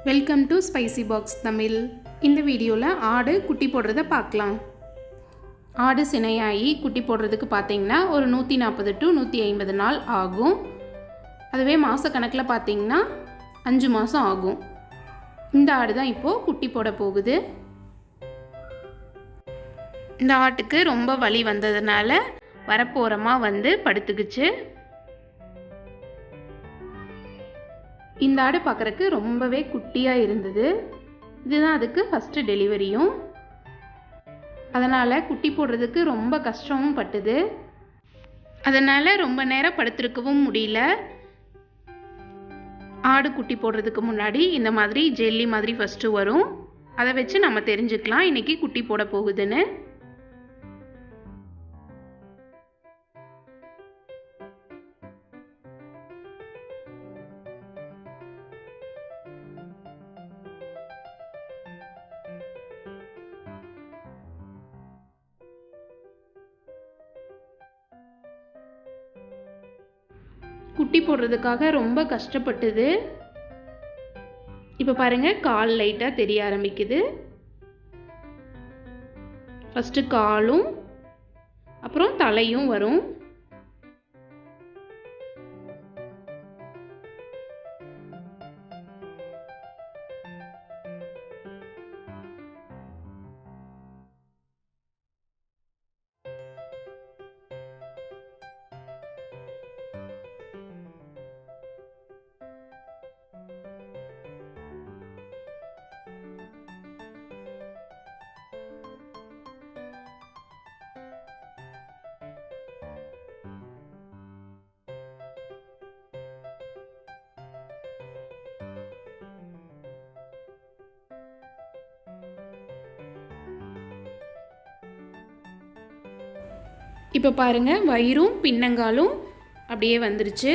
Welcome to spicy box Tamil. இந்த வீடியோவில் ஆடு குட்டி போடுறத பார்க்கலாம். ஆடு சினையாகி குட்டி போடுறதுக்கு பார்த்தீங்கன்னா ஒரு 140 to 150 நாள் ஆகும். அதுவே மாதக்கணக்கில் பார்த்தீங்கன்னா 5 மாதம் ஆகும். இந்த ஆடு தான் இப்போது குட்டி போட போகுது. இந்த ஆட்டுக்கு ரொம்ப வலி வந்ததுனால வரப்போரமாக வந்து படுத்துக்குச்சு. இந்த ஆடு பார்க்குறக்கு ரொம்பவே குட்டியாக இருந்தது. இதுதான் அதுக்கு ஃபஸ்ட்டு டெலிவரியும். அதனால் குட்டி போடுறதுக்கு ரொம்ப கஷ்டமும் பட்டுது. அதனால் ரொம்ப நேரம் படுத்திருக்கவும் முடியல. ஆடு குட்டி போடுறதுக்கு முன்னாடி இந்த மாதிரி ஜெல்லி மாதிரி ஃபஸ்ட்டு வரும். அதை வச்சு நம்ம தெரிஞ்சுக்கலாம் இன்றைக்கி குட்டி போட போகுதுன்னு. குட்டி போடுறதுக்காக ரொம்ப கஷ்டப்பட்டது. இப்போ பாருங்கள், கால் லைட்டாக தெரிய ஆரம்பிக்குது. ஃபஸ்ட்டு காலும் அப்புறம் தலையும் வரும். இப்போ பாருங்கள், வயிறும் பின்னங்காலும் அப்படியே வந்துருச்சு.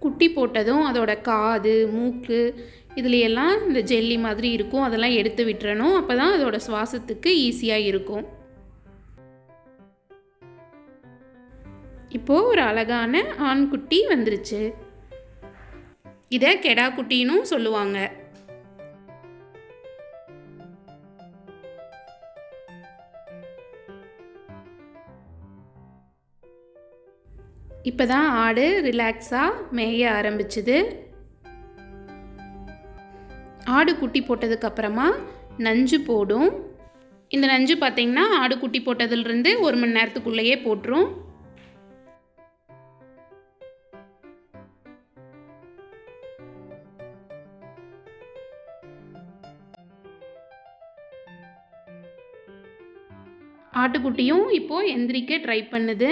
குட்டி போட்டதும் அதோட காது, மூக்கு இதுலையெல்லாம் இந்த ஜெல்லி மாதிரி இருக்கும். அதெல்லாம் எடுத்து விட்டுறணும். அப்போ தான் அதோட சுவாசத்துக்கு ஈஸியாக இருக்கும். இப்போது ஒரு அழகான ஆண் குட்டி வந்துருச்சு. இதை கெடா குட்டின்னு சொல்லுவாங்க. இப்போ தான் ஆடு ரிலாக்ஸாக மேய ஆரம்பிச்சுது. ஆடு குட்டி போட்டதுக்கப்புறமா நஞ்சு போடும். இந்த நஞ்சு பார்த்திங்கன்னா ஆடு குட்டி போட்டதுலேருந்து 1 மணி நேரத்துக்குள்ளேயே போட்டுரும். ஆட்டுக்குட்டியும் இப்போது எந்திரிக்க ட்ரை பண்ணுது.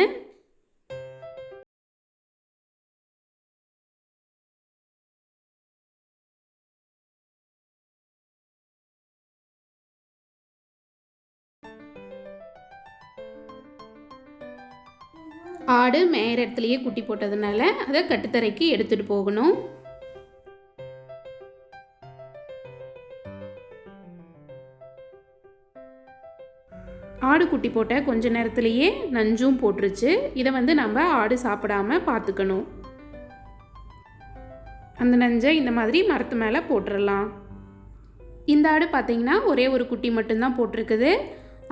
ஆடு மேயிற இடத்துலையே குட்டி போட்டதுனால அதை கட்டுத்தரைக்கு எடுத்துகிட்டு போகணும். ஆடு குட்டி போட்ட கொஞ்ச நேரத்துலையே நஞ்சும் போட்டுருச்சு. இதை நம்ம ஆடு சாப்பிடாம பார்த்துக்கணும். அந்த நஞ்சை இந்த மாதிரி மரத்து மேலே போட்டுடலாம். இந்த ஆடு பார்த்திங்கன்னா ஒரே ஒரு குட்டி மட்டும்தான் போட்டிருக்குது.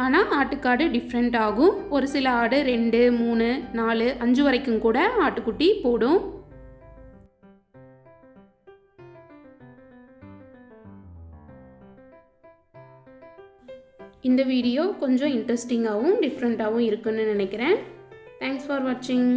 ஆனால் ஆட்டுக்காடு டிஃப்ரெண்ட் ஆகும். ஒரு சில ஆடு 2, 3, 4, 5 வரைக்கும் கூட ஆட்டுக்குட்டி போடும். இந்த வீடியோ கொஞ்சம் இன்ட்ரெஸ்டிங்காகவும் டிஃப்ரெண்ட்டாகவும் இருக்குன்னு நினைக்கிறேன். தேங்க்ஸ் ஃபார் வாட்சிங்.